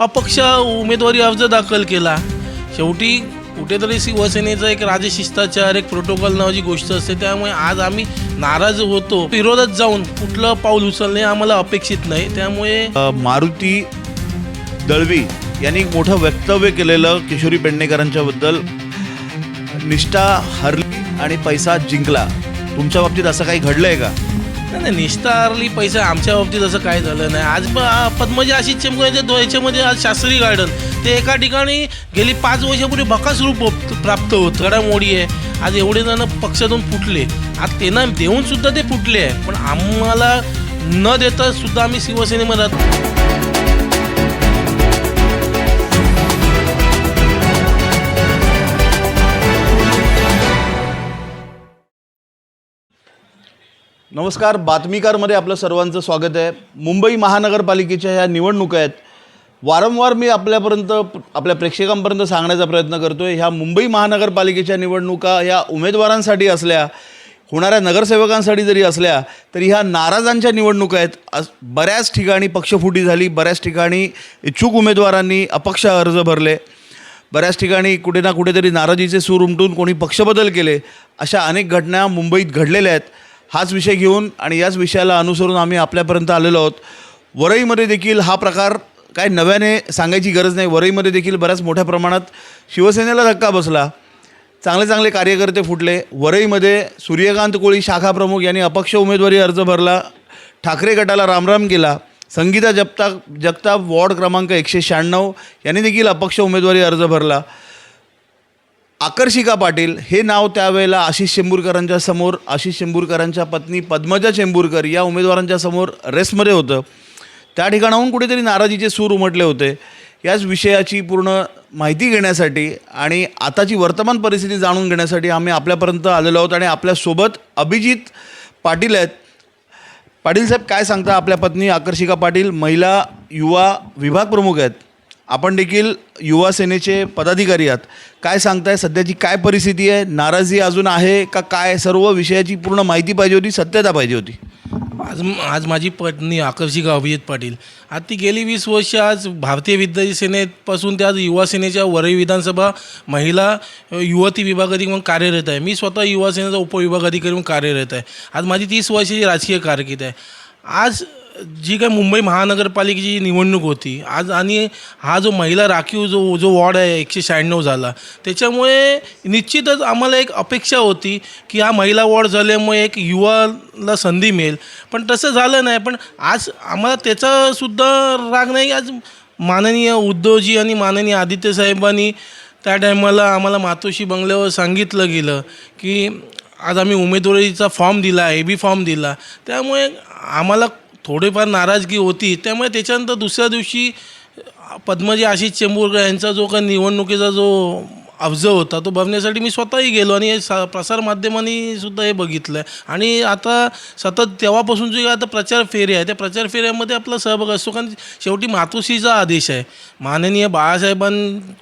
अपक्ष उमेदवारी अर्ज दाखल केला। शेवटी कुठेतरी शिवसेनेचा एक राजशिष्टाचार, एक प्रोटोकॉल नावाची गोष्ट असते, त्यामुळे आज आम्ही नाराज होतो। विरोधात जाऊन कुठलं पाऊल उचलणे आम्हाला अपेक्षित नाही। त्यामुळे मारुती दळवी यांनी एक मोठं वक्तव्य केलेलं किशोरी पेडणेकरांच्या बद्दल, निष्ठा हरली आणि पैसा जिंकला। तुमच्या बाबतीत असं काही घडलंय का? नाही, निष्ठा हरली, पैसा आमच्या बाबतीत असं काय झालं नाही। आज पद्मजा आशिष चेंबूरच्या याच्यामध्ये आज शास्त्री गार्डन ते एका ठिकाणी गेली 5 वर्षापूर्वी बकासूर प्राप्त होतं, घडामोडी आहे। आज एवढे जण पक्षातून फुटले, आज त्यांना देऊन सुद्धा ते फुटले आहे, पण आम्हाला न देता सुद्धा आम्ही शिवसेनेमध्ये राहतो। नमस्कार, बातमीकारमध्ये आपलं सर्वांचं स्वागत आहे। मुंबई महानगरपालिकेच्या ह्या निवडणुका आहेत। वारंवार मी आपल्या प्रेक्षकांपर्यंत सांगण्याचा प्रयत्न करतो आहे, ह्या मुंबई महानगरपालिकेच्या निवडणुका ह्या उमेदवारांसाठी असल्या, होणाऱ्या नगरसेवकांसाठी जरी असल्या, तरी ह्या नाराजांच्या निवडणुका आहेत। बऱ्याच ठिकाणी पक्षफुटी झाली, बऱ्याच ठिकाणी इच्छुक उमेदवारांनी अपक्ष अर्ज भरले, बऱ्याच ठिकाणी कुठे ना कुठेतरी नाराजीचे सूर उमटून कोणी पक्षबदल केले, अशा अनेक घटना मुंबईत घडलेल्या आहेत। हाच विषय घेऊन आणि याच विषयाला अनुसरून आम्ही आपल्यापर्यंत आलेलो आहोत। वरईमध्ये देखील हा प्रकार काय नव्याने सांगायची गरज नाही। वरईमध्ये देखील बऱ्याच मोठ्या प्रमाणात शिवसेनेला धक्का बसला, चांगले कार्यकर्ते फुटले। वरईमध्ये सूर्यकांत कोळी शाखा प्रमुख यांनी अपक्ष उमेदवारी अर्ज भरला, ठाकरे गटाला रामराम केला। संगीता जगताप वॉर्ड क्रमांक 196 यांनी देखील अपक्ष उमेदवारी अर्ज भरला। आकर्षिका पाटील हे नाव त्यावेळेला आशिष चेंबूरकरांच्या समोर, आशिष चेंबूरकरांच्या पत्नी पद्मजा चेंबूरकर या उमेदवारांच्या समोर रेसमध्ये होतं। त्या ठिकाणाहून कुठेतरी नाराजीचे सूर उमटले होते। याच विषयाची पूर्ण माहिती घेण्यासाठी आणि आताची वर्तमान परिस्थिती जाणून घेण्यासाठी आम्ही आपल्यापर्यंत आलेलो आहोत आणि आपल्यासोबत अभिजित पाटील आहेत। पाटील साहेब, काय सांगता? आपल्या पत्नी आकर्षिका पाटील महिला युवा विभाग प्रमुख आहेत, आपण देखील युवा सेनेचे पदाधिकारी आहात। काय सांगताय, सध्याची काय परिस्थिती आहे? नाराजी अजून आहे का काय? सर्व विषयाची पूर्ण माहिती पाहिजे होती, सत्यता पाहिजे होती। आज माझी पत्नी आकर्षिका अभिजित पाटील, आज ती गेली 20 वर्ष आज भारतीय विद्यार्थी सेनेपासून ते आज युवा सेनेच्या वरळी विधानसभा महिला युवती विभागाधिकारी म्हणून कार्यरत आहे। मी स्वतः युवा सेनेचा उपविभागाधिकारी म्हणून कार्यरत आहे। आज माझी 30 वर्षाची राजकीय कारकीर्द आहे। आज जी काय मुंबई महानगरपालिकेची निवडणूक होती आज, आणि हा जो महिला राखीव जो वॉर्ड आहे 196 झाला, त्याच्यामुळे निश्चितच आम्हाला एक अपेक्षा होती की हा महिला वॉर्ड झाल्यामुळे एक युवाला संधी मिळेल, पण तसं झालं नाही। पण आज आम्हाला त्याचासुद्धा राग नाही। आज माननीय उद्धवजी आणि माननीय आदित्य साहेबांनी त्या टायमाला आम्हाला मातोश्री बंगल्यावर सांगितलं गेलं की आज आम्ही उमेदवारीचा फॉर्म दिला, AB फॉर्म दिला, त्यामुळे आम्हाला थोडीफार नाराजगी होती। त्यामुळे त्याच्यानंतर दुसऱ्या दिवशी पद्मजा आशिष चेंबूरकर यांचा जो काही निवडणुकीचा जो अर्ज होता तो भरण्यासाठी मी स्वतःही गेलो आणि प्रसारमाध्यमांनी सुद्धा हे बघितलं आहे। आणि आता सतत तेव्हापासून जे आता प्रचार फेरी आहे, त्या प्रचार फेऱ्यामध्ये आपला सहभाग असतो, कारण शेवटी मातोश्रीचा आदेश आहे। माननीय बाळासाहेबांचं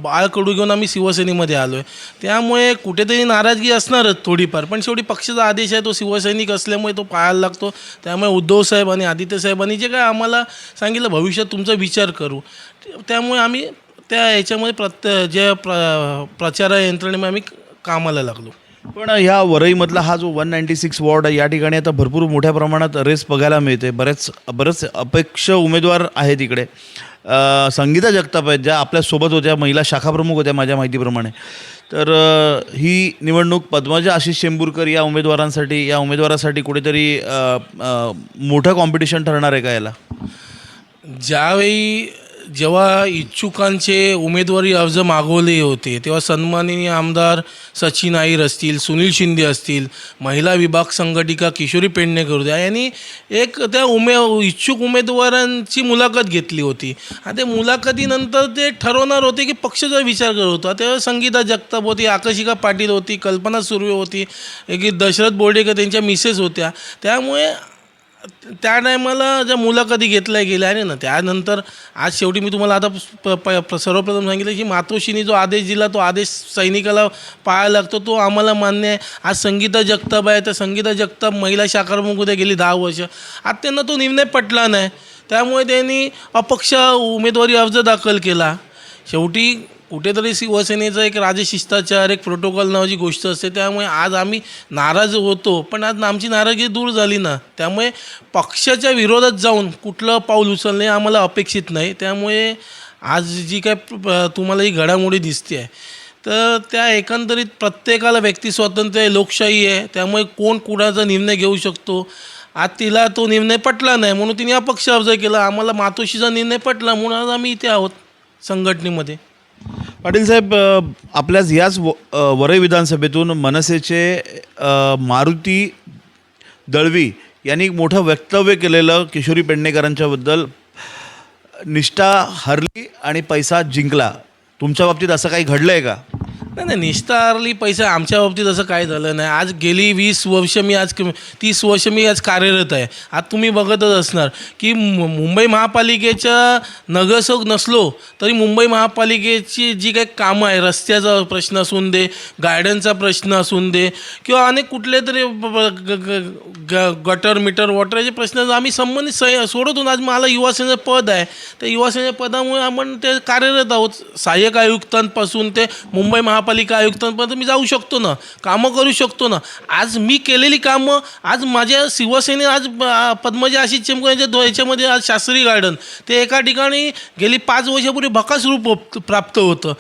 बाळ कडू घेऊन आम्ही शिवसेनेमध्ये आलो आहे, त्यामुळे कुठेतरी नाराजगी असणारच थोडीफार, पण शेवटी पक्षाचा आदेश आहे, तो शिवसैनिक असल्यामुळे तो पाळायला लागतो। त्यामुळे उद्धव साहेब आणि आदित्य साहेबांनी जे काय आम्हाला सांगितलं भविष्यात तुमचा विचार करू, त्यामुळे आम्ही त्या याच्यामध्ये प्रचार यंत्रणेमध्ये आम्ही कामाला लागलो। पण ह्या वरईमधला हा जो 196 वॉर्ड आहे, या ठिकाणी आता भरपूर मोठ्या प्रमाणात रेस बघायला मिळते। बरेच अपेक्ष उमेदवार आहेत इकडे। संगीता जगताप आहेत, ज्या आपल्यासोबत होत्या, महिला शाखा प्रमुख होत्या माझ्या माहितीप्रमाणे। तर ही निवडणूक पद्मजा आशिष चेंबूरकर या उमेदवारासाठी कुठेतरी मोठं कॉम्पिटिशन ठरणार आहे का याला? जेव्हा इच्छुकांचे उमेदवारी अर्ज मागवले होते, तेव्हा सन्माननीय आमदार सचिन आईर असतील, सुनील शिंदे असतील, महिला विभाग संघटिका किशोरी पेडणेकर होत्या, यांनी एक त्या इच्छुक उमेदवारांची मुलाखत घेतली होती। आणि त्या मुलाखतीनंतर ते ठरवणार होते की पक्षाचा विचार करत होता। तेव्हा संगीता जगताप होती, आकर्षिका पाटील होती, कल्पना सुर्वे होती, एक दशरथ बोर्डेकर त्यांच्या मिसेस होत्या। त्यामुळे त्या टायमाला ज्या मुलाखती घेतल्या गेल्या आणि त्यानंतर आज शेवटी मी तुम्हाला आता सर्वप्रथम सांगितलं की मातोश्रीने जो आदेश दिला तो आदेश सैनिकाला पाळायला लागतो, तो आम्हाला मान्य आहे। आज संगीता जगताप आहे, तर संगीता जगताप महिला शाखा प्रमुख होत्या गेली 10 वर्ष, आज त्यांना तो निर्णय पटला नाही। त्यामुळे त्यांनी अपक्ष उमेदवारी अर्ज दाखल केला. शेवटी कुठेतरी शिवसेनेचा एक राजशिष्टाचार, एक प्रोटोकॉल नावाची गोष्ट असते. त्यामुळे आज आम्ही नाराज होतो, पण आज आमची नाराजगी दूर झाली ना. त्यामुळे पक्षाच्या विरोधात जाऊन कुठलं पाऊल उचलणे आम्हाला अपेक्षित नाही. त्यामुळे आज जी काय तुम्हाला ही घडामोडी दिसते आहे, तर त्या एकंदरीत प्रत्येकाला व्यक्ती स्वातंत्र्य आहे, लोकशाही आहे. त्यामुळे कोण कुणाचा निर्णय घेऊ शकतो. आज तिला तो निर्णय पटला नाही म्हणून तिने अपक्ष अर्ज केला. आम्हाला मातोश्रीचा निर्णय पटला म्हणून आज आम्ही इथे आहोत संघटनेमध्ये. पाटील साहेब, आपल्याच याच वरळी विधानसभेतून मनसेचे मारुती दळवी यांनी एक मोठं वक्तव्य केलेलं किशोरी पेडणेकरांच्याबद्दल, निष्ठा हरली आणि पैसा जिंकला. तुमच्या बाबतीत असं काही घडलं आहे का? नाही, निष्ठा हरली, पैसा आमच्या बाबतीत असं काय झालं नाही. आज गेली 20 वर्ष मी आज 30 वर्ष मी आज कार्यरत आहे. आज तुम्ही बघतच असणार की मुंबई महापालिकेच्या नगरसेवक नसलो तरी मुंबई महापालिकेची जी काही कामं आहे, रस्त्याचा प्रश्न असून दे, गार्डनचा प्रश्न असून दे, किंवा अनेक कुठले तरी गटर मीटर वॉटरचे प्रश्न आम्ही संबंधित सोडवतो. आज मला युवासेनेचं पद आहे, त्या युवासेनेच्या पदामुळे आपण ते कार्यरत आहोत. सहाय्यक आयुक्तांपासून ते मुंबई महापालिका आयुक्तांपर्यंत मी जाऊ शकतो ना, कामं करू शकतो ना. आज मी केलेली कामं, आज माझ्या शिवसेने आज पद्मजा आशिष चेमकर यांच्या याच्यामध्ये आज शास्त्री गार्डन ते एका ठिकाणी गेली 5 वर्षापूर्वी भकास रूप प्राप्त होतं.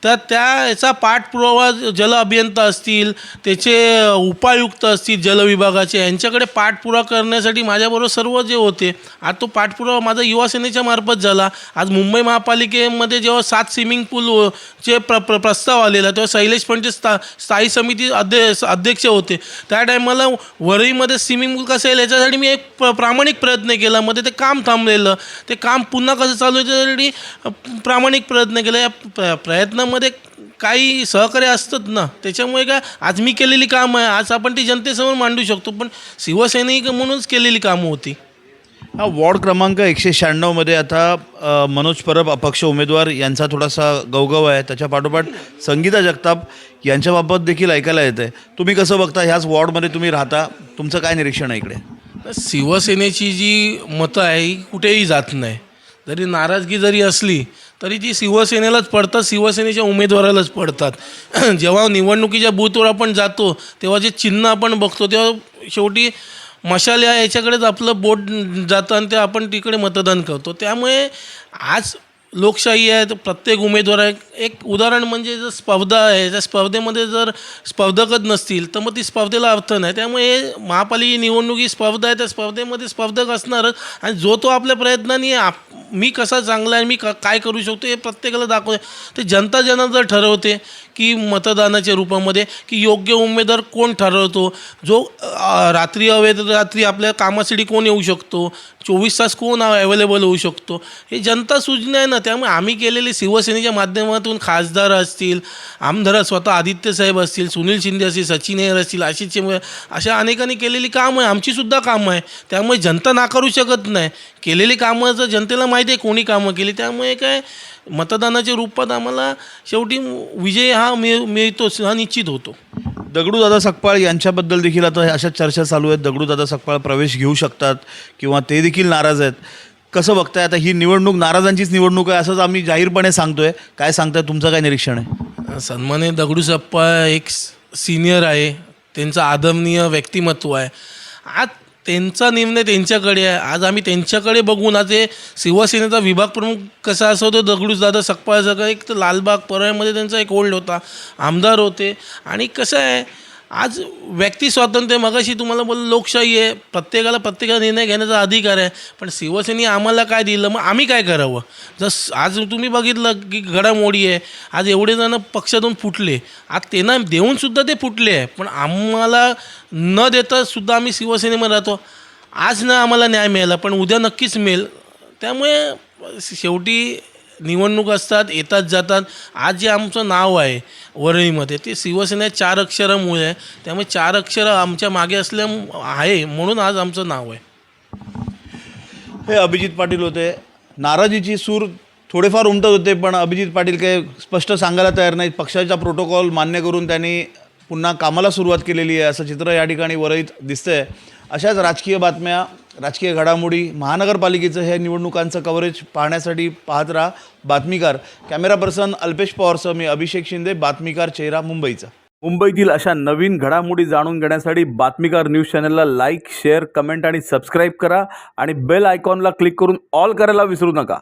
तर याचा पाठपुरावा जल अभियंता असतील, त्याचे उपायुक्त असतील जल विभागाचे, यांच्याकडे पाठपुरावा करण्यासाठी माझ्याबरोबर सर्व जे होते. आज तो पाठपुरावा माझा युवासेनेच्या मार्फत झाला. आज मुंबई महापालिकेमध्ये जेव्हा 7 स्विमिंग पूलचे प्रस्ताव आलेला तेव्हा शैलेश पंचे स्थायी समिती अध्यक्ष होते. त्या टायमाला वरळीमध्ये स्विमिंग पूल कसं येईल याच्यासाठी मी एक प्रामाणिक प्रयत्न केला. मध्ये ते काम थांबलेलं, ते काम पुन्हा कसं चालू याच्यासाठी प्रामाणिक प्रयत्न केला. या प्रयत्नामध्ये काही सहकार्य असतात ना, त्याच्यामुळे काय आज मी केलेली कामं आहे आज आपण ती जनतेसमोर मांडू शकतो. पण शिवसैनिक म्हणूनच केलेली कामं होती. हा वॉर्ड क्रमांक 196मध्ये आता मनोज परब अपक्ष उमेदवार यांचा थोडासा गवगव आहे. त्याच्या पाठोपाठ संगीता जगताप यांच्याबाबत देखील ऐकायला येतं आहे. तुम्ही कसं बघता? ह्याच वॉर्डमध्ये तुम्ही राहता, तुमचं काय निरीक्षण आहे इकडे? शिवसेनेची जी मतं आहे ही कुठेही जात नाही. जरी नाराजगी जरी असली तरी ती शिवसेनेलाच पडतात, शिवसेनेच्या उमेदवारालाच पडतात. जेव्हा निवडणुकीच्या बूथवर आपण जातो तेव्हा जे चिन्ह आपण बघतो तेव्हा शेवटी मशाल याच्याकडेच आपलं बोट जातं आणि ते आपण तिकडे मतदान करतो. त्यामुळे आज लोकशाही आहे, तर प्रत्येक उमेदवार आहे. एक उदाहरण म्हणजे जर स्पर्धा आहे, त्या स्पर्धेमध्ये जर स्पर्धकच नसतील तर मग ती स्पर्धेला अर्थ नाही. त्यामुळे महापालिका निवडणुकी स्पर्धा आहे, त्या स्पर्धेमध्ये स्पर्धक असणारच. आणि जो तो आपल्या प्रयत्नांनी मी कसा चांगला आहे, मी काय करू शकतो हे प्रत्येकाला दाखवते. ते जनता जनार्दन ठरवते की मतदानाच्या रूपामध्ये की योग्य उमेदवार कोण ठरवतो. जो रात्री रात्री आपल्या कामासाठी कोण येऊ शकतो, 24 तास कोण अवेलेबल होऊ शकतो, हे जनता सूचना आहे ना. त्यामुळे आम्ही केलेले शिवसेनेच्या माध्यमातून खासदार असतील, आमदार स्वतः आदित्यसाहेब असतील, सुनील शिंदे असतील, सचिन अय्यर असतील, आशिष चेंबूर, अशा अनेकांनी केलेली कामं आहे, आमचीसुद्धा कामं आहे. त्यामुळे जनता नाकारू शकत नाही. केलेली कामं जर जनतेला माहिती आहे कोणी कामं केली, त्यामुळे काय मतदानाच्या रूपात आम्हाला शेवटी विजय हा मिळतोच, हा निश्चित होतो. दगडूदादा सकपाळ यांच्याबद्दल देखील आता अशा चर्चा चालू आहेत. दगडूदादा सकपाळ प्रवेश घेऊ शकतात किंवा ते देखील नाराज आहेत. कसं बघताय? आता ही निवडणूक नाराजांचीच निवडणूक आहे असंच आम्ही जाहीरपणे सांगतोय. काय सांगताय? तुमचं काय निरीक्षण आहे? सन्माननीय दगडू सकपाळ एक सिनियर आहे, त्यांचं आदरणीय व्यक्तिमत्व आहे. आज त्यांचा निर्णय त्यांच्याकडे आहे. आज आम्ही त्यांच्याकडे बघून आज हे शिवसेनेचा विभाग प्रमुख कसा असतो दगडूदादा सकपाळचा, एक तर लालबाग परळमध्ये त्यांचा एक होल्ड होता, आमदार होते. आणि कसं आहे आज व्यक्ती स्वातंत्र्य, मगाशी तुम्हाला बोललं लोकशाही आहे, प्रत्येकाला निर्णय घेण्याचा अधिकार आहे. पण शिवसेने आम्हाला काय दिलं, मग आम्ही काय करावं? आज तुम्ही बघितलं की घडामोडी आहे, आज एवढे जण पक्षातून फुटले, आज त्यांना देऊनसुद्धा ते फुटले आहे. पण आम्हाला न देता सुद्धा आम्ही शिवसेनेमध्ये राहतो. आज ना आम्हाला न्याय मिळाला पण उद्या नक्कीच मिळेल. त्यामुळे शेवटी निवडणूक असतात, येतात जातात. आज जे आमचं नाव आहे वरळीमध्ये ते शिवसेना 4 अक्षरामुळे आहे. त्यामुळे 4 अक्षरं आमच्या मागे आहे म्हणून आज आमचं नाव आहे. हे अभिजित पाटील होते. नाराजीची सूर थोडेफार उमटत होते, पण अभिजित पाटील काही स्पष्ट सांगायला तयार नाहीत. पक्षाचा प्रोटोकॉल मान्य करून त्यांनी पुन्हा कामाला सुरुवात केलेली आहे असं चित्र या ठिकाणी वरळीत दिसतंय. अशाच राजकीय बातम्या राजकीय घडामोडी, महानगरपालिकेचं ह्या निवडणुकांचं कव्हरेज पाहण्यासाठी पाहत राहा बातमीकार. कॅमेरा पर्सन अल्पेश पवारसह मी अभिषेक शिंदे, बातमीकार चेहरा मुंबईचा. मुंबईतील अशा नवीन घडामोडी जाणून घेण्यासाठी बातमीकार न्यूज चॅनलला लाईक, शेअर, कमेंट आणि सबस्क्राईब करा आणि बेल आयकॉनला क्लिक करून ऑल करायला विसरू नका.